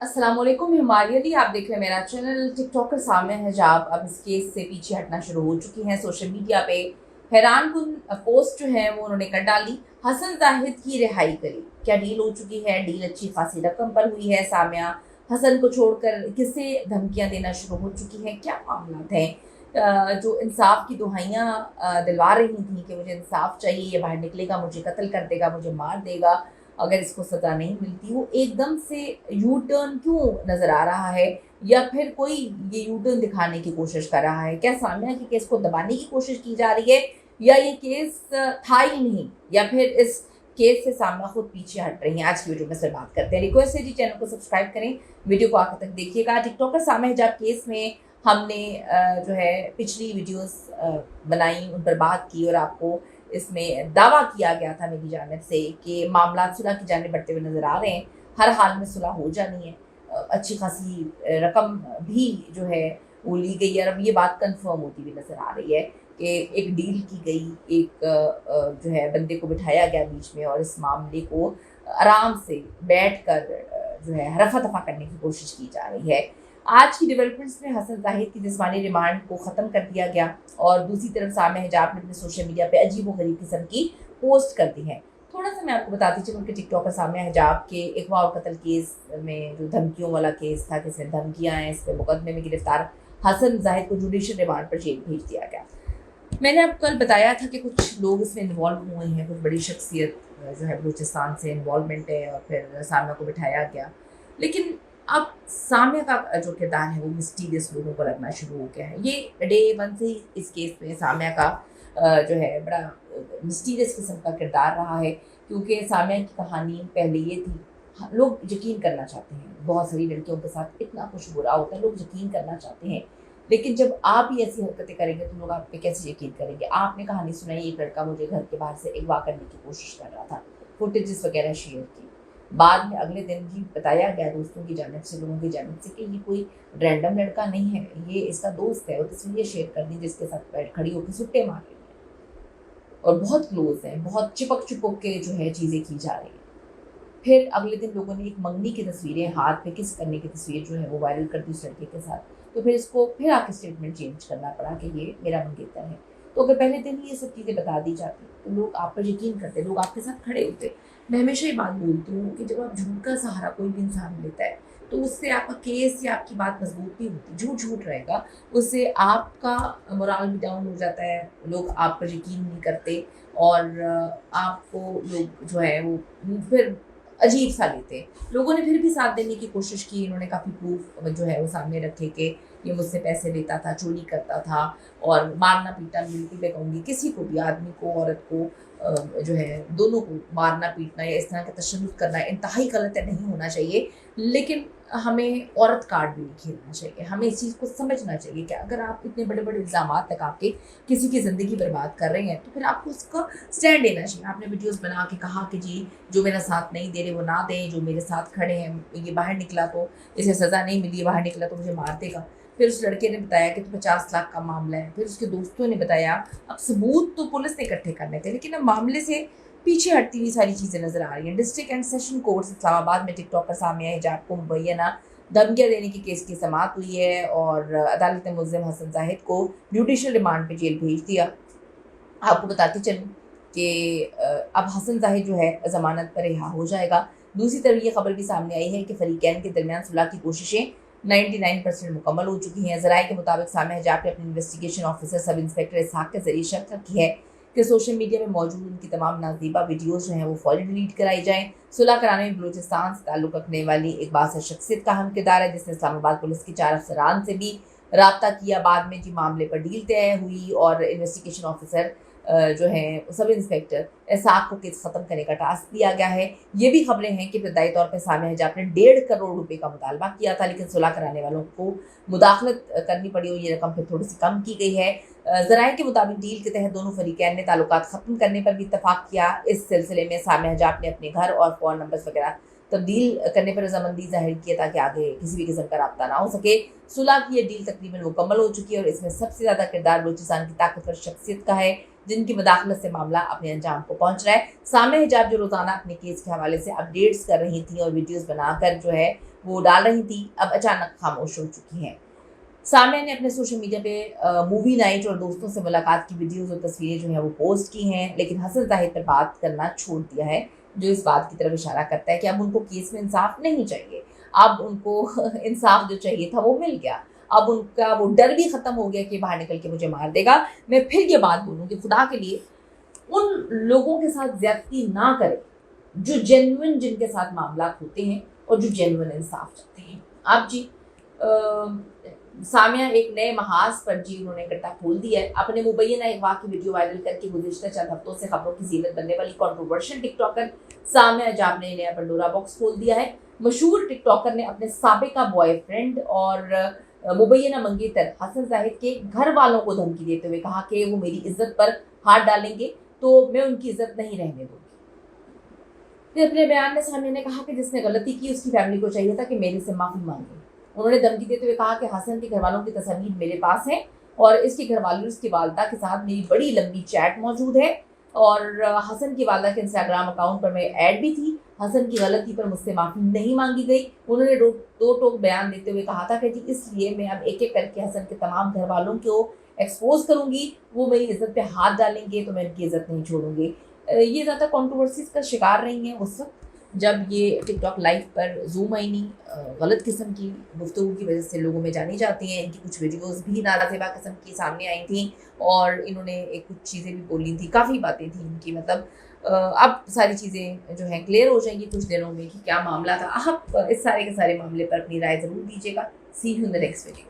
अस्सलाम वालेकुम, मैं हिमाली अली। आप देख रहे हैं मेरा चैनल। टिकटॉकर सामने हिजाब अब इस केस से पीछे हटना शुरू हो चुकी हैं। सोशल मीडिया पे हैरान कुन पोस्ट जो है वो उन्होंने कर डाली। हसन जाहिद की रिहाई करी, क्या डील हो चुकी है? डील अच्छी खासी रकम पर हुई है। सामिया हसन को छोड़कर किसे धमकियां देना शुरू हो चुकी हैं? क्या मामला हैं? जो इंसाफ की दुहाइयाँ दिलवा रही थी कि मुझे इंसाफ चाहिए, ये बाहर निकलेगा, मुझे कत्ल कर देगा, मुझे मार देगा अगर इसको सज़ा नहीं मिलती, वो एकदम से यू टर्न क्यों नज़र आ रहा है? या फिर कोई ये यू टर्न दिखाने की कोशिश कर रहा है? क्या सामिया के केस को दबाने की कोशिश की जा रही है, या ये केस था ही नहीं, या फिर इस केस से सामिया खुद पीछे हट रही हैं? आज की वीडियो में सर बात करते हैं। रिक्वेस्ट है जी, चैनल को सब्सक्राइब करें, वीडियो को आखिर तक देखिएगा। टिकटॉकर सामिया हिजाब केस में हमने जो है पिछली वीडियोस बनाई, उन पर बात की, और आपको इसमें दावा किया गया था मेरी जानिब से कि मामला सुलह की जानिब बढ़ते हुए नज़र आ रहे हैं। हर हाल में सुलह हो जानी है। अच्छी खासी रकम भी जो है वो ली गई है। अब ये बात कंफर्म होती हुई नज़र आ रही है कि एक डील की गई, एक जो है बंदे को बिठाया गया बीच में, और इस मामले को आराम से बैठ कर जो है रफा दफा करने की कोशिश की जा रही है। आज की डेवलपमेंट्स में हसन जाहिद की जिस्मानी रिमांड को ख़त्म कर दिया गया, और दूसरी तरफ सामिया हिजाब ने अपने सोशल मीडिया पे अजीब व गरीब किस्म की पोस्ट कर दी है। थोड़ा सा मैं आपको बताती चलूँ कि टिकटॉकर सामिया हिजाब के अगवा और कत्ल केस में जो धमकियों वाला केस था, किसी ने धमकियाँ हैं, इस पर मुकदमे में गिरफ्तार हसन जाहिद को जुडिशल रिमांड पर जेल भेज दिया गया। मैंने आपको कल बताया था कि कुछ लोग इसमें इन्वॉल्व हुए हैं, कुछ बड़ी शख्सियत जो है बलूचिस्तान से इन्वॉल्वमेंट है, और फिर सामिया को बिठाया गया। लेकिन अब सामिया का जो किरदार है वो मिस्टीरियस लोगों को लगना शुरू हो गया है। ये डे वन से ही इस केस में सामिया का जो है बड़ा मिस्टीरियस किस्म का किरदार रहा है, क्योंकि सामिया की कहानी पहले ये थी। लोग यकीन करना चाहते हैं, बहुत सारी लड़कियों के साथ इतना कुछ बुरा होता है, लोग यकीन करना चाहते हैं, लेकिन जब आप ही ऐसी हरकतें करेंगे तो लोग आप पे कैसे यकीन करेंगे? आपने कहानी सुनाई, एक लड़का मुझे घर के बाहर से अगवा करने की कोशिश कर रहा था, फुटेजेस वगैरह शेयर की। बाद में अगले दिन ही बताया गया दोस्तों की जानिब से, लोगों की जानिब से, कि ये कोई रैंडम लड़का नहीं है, ये इसका दोस्त है, और तस्वीरें शेयर कर दी जिसके साथ बैठ खड़ी होकर सुट्टे मार रही है, और बहुत क्लोज है, बहुत चिपक चिपक के जो है चीज़ें की जा रही हैं। फिर अगले दिन लोगों ने एक मंगनी की तस्वीरें, हाथ पे किस करने की तस्वीर जो है वो वायरल कर दी उस लड़के के साथ। तो फिर इसको फिर आके स्टेटमेंट चेंज करना पड़ा कि ये मेरा मंगेतर है। तो अगर पहले दिन ही ये सब चीज़ें बता दी जाती तो लोग आप पर यकीन करते, लोग आपके साथ खड़े होते। मैं हमेशा ये बात बोलती हूँ कि जब आप झूठ का सहारा कोई भी इंसान लेता है तो उससे आपका केस या आपकी बात मजबूत नहीं होती। झूठ झूठ रहेगा, उससे आपका मोराल भी डाउन हो जाता है, लोग आप पर यकीन नहीं करते, और आपको लोग जो है वो फिर अजीब सा लेते हैं। लोगों ने फिर भी साथ देने की कोशिश की, इन्होंने काफ़ी प्रूफ जो है वो सामने रखे कि ये मुझसे पैसे लेता था, चोरी करता था, और मारना पीटना, बिल्कुल मैं कहूँगी किसी को भी, आदमी को औरत को जो है दोनों को मारना पीटना या इस तरह का तशद्दुद करना इंतहाई गलत है, नहीं होना चाहिए। लेकिन हमें औरत कार्ड भी नहीं खेलना चाहिए। हमें इस चीज़ को समझना चाहिए कि अगर आप इतने बड़े बड़े इल्ज़ाम लगा के किसी की ज़िंदगी बर्बाद कर रहे हैं तो फिर आपको उसका स्टैंड लेना चाहिए। आपने वीडियोस बना के कहा कि जी जो मेरा साथ नहीं दे रहे वो ना दें, जो मेरे साथ खड़े हैं, ये बाहर निकला तो इसे सज़ा नहीं मिली, बाहर निकला तो मुझे मार देगा। फिर उस लड़के ने बताया कि तो 50 लाख का मामला है। फिर उसके दोस्तों ने बताया। अब सबूत तो पुलिस ने इकट्ठे करने थे, लेकिन अब मामले से पीछे हटती हुई सारी चीज़ें नज़र आ रही हैं। District and session court Islamabad में टिकटॉकर सामिया हिजाब को मुबैना धमकियाँ देने के केस की समाअत हुई है, और अदालत ने मुल्ज़िम हसन जाहिद को जुडिशल रिमांड पर जेल भेज दिया। आपको बताती चलूँ कि अब हसन जाहिद जो है ज़मानत पर रिहा हो जाएगा। दूसरी तरफ ये खबर भी सामने आई है कि फरीकैन के दरमियान सुलह की कोशिशें 99% मुकम्मल हो चुकी हैं। ज़राए के मुताबिक सामिया हिजाब ने अपने इन्वेस्टिगेशन ऑफिसर सब इंस्पेक्टर इसहाक के जरिए शर्त रखी है कि सोशल मीडिया में मौजूद उनकी तमाम नाज़ीबा वीडियोज़ जो हैं वो फौरी डिलीट कराई जाएँ। सुलह कराने में बलूचिस्तान से ताल्लुक़ रखने वाली एक बासर शख्सियत का अहम किरदार है, जिसने इस्लामाबाद पुलिस की 4 अफसरान से भी राब्ता किया। बाद में जी मामले पर डील तय हुई, और इन्वेस्टिगेशन ऑफिसर जो है सब इंस्पेक्टर इसहाक को केस ख़त्म करने का टास्क दिया गया है। ये भी खबरें हैं कि इब्तदाई तौर पर सामिया हिजाब ने 1.5 करोड़ रुपए का मुतालबा किया था, लेकिन सुलह कराने वालों को मुदाखलत करनी पड़ी और ये रकम फिर थोड़ी सी कम की गई है। ज़राए के मुताबिक डील के तहत दोनों फरीकैन ने ताल्लुकात ख़त्म करने पर भी इत्तफाक किया। इस सिलसिले में सामिया हिजाब ने अपने घर और फ़ोन नंबर्स वगैरह तब्दील करने पर रजामंदी जाहिर की है, ताकि आगे किसी भी किस्म का रब्ता ना हो सके। सुलह की ये डील तकरीबन मुकम्मल हो चुकी है, और इसमें सबसे ज़्यादा किरदार बलूचिस्तान की ताकतवर शख्सियत का है, جن کی مداخلت سے معاملہ اپنے انجام کو پہنچ رہا ہے۔ سامع حجاب جو روزانہ اپنے کیس کے حوالے سے اپڈیٹس کر رہی تھیں اور ویڈیوز بنا کر جو ہے وہ ڈال رہی تھیں، اب اچانک خاموش ہو چکی ہیں۔ سامع نے اپنے سوشل میڈیا پہ مووی نائٹ اور دوستوں سے ملاقات کی ویڈیوز اور تصویریں جو ہیں وہ پوسٹ کی ہیں، لیکن حسن زاہد پر بات کرنا چھوڑ دیا ہے، جو اس بات کی طرف اشارہ کرتا ہے کہ اب ان کو کیس میں انصاف نہیں چاہیے، اب ان کو انصاف جو چاہیے تھا وہ مل گیا، اب ان کا وہ ڈر بھی ختم ہو گیا کہ باہر نکل کے مجھے مار دے گا۔ میں پھر یہ بات بولوں کہ خدا کے لیے ان لوگوں کے ساتھ زیادتی نہ کرے جو جینوئن جن کے ساتھ معاملات ہوتے ہیں اور جو جینوئن انصاف چاہتے ہیں۔ آپ جی سامعہ ایک نئے محاذ پر جی انہوں نے کٹا کھول دیا ہے۔ اپنے مبینہ اغوا کی ویڈیو وائرل کر کے گزشتہ چند ہفتوں سے خبروں کی زینت بننے والی کنٹروورشل ٹک ٹاکر سامعہ حجاب نے نیا پنڈورا باکس کھول دیا ہے۔ مشہور ٹک ٹاکر نے اپنے سابقہ بوائے فرینڈ اور مبینہ منگیتر حسن زاہد کے گھر والوں کو دھمکی دیتے ہوئے کہا کہ وہ میری عزت پر ہاتھ ڈالیں گے تو میں ان کی عزت نہیں رہنے دوں گی۔ اپنے بیان میں سامعہ نے کہا کہ جس نے غلطی کی اس کی فیملی کو چاہیے تھا کہ میرے سے معافی مانگے۔ انہوں نے دھمکی دیتے ہوئے کہا کہ حسن کے گھر والوں کی تصاویر میرے پاس ہیں اور اس کے گھر والوں اس کی والدہ کے ساتھ میری بڑی لمبی چیٹ موجود ہے، اور حسن کی والدہ کے انسٹاگرام اکاؤنٹ پر میں ایڈ بھی تھی۔ حسن کی غلطی پر مجھ سے معافی نہیں مانگی گئی۔ انہوں نے دو ٹوک بیان دیتے ہوئے کہا تھا کہ جی اس لیے میں اب ایک ایک کر کے حسن کے تمام گھر والوں کو ایکسپوز کروں گی، وہ میری عزت پہ ہاتھ ڈالیں گے تو میں ان کی عزت نہیں چھوڑوں گی۔ یہ زیادہ کنٹروورسیز کا شکار رہی ہیں اس وقت جب یہ ٹک ٹاک لائف پر زوم آئینی غلط قسم کی گفتگو کی وجہ سے لوگوں میں جانی جاتی ہیں۔ ان کی کچھ ویڈیوز بھی نالازیبہ قسم کی سامنے آئی تھیں اور انہوں نے کچھ چیزیں بھی بولی تھیں، کافی باتیں تھیں ان کی، مطلب اب ساری چیزیں جو ہیں کلیئر ہو جائیں گی کچھ دنوں میں کہ کیا معاملہ تھا۔ آپ اس سارے کے سارے معاملے پر اپنی رائے ضرور دیجیے گا۔ See you in the next video.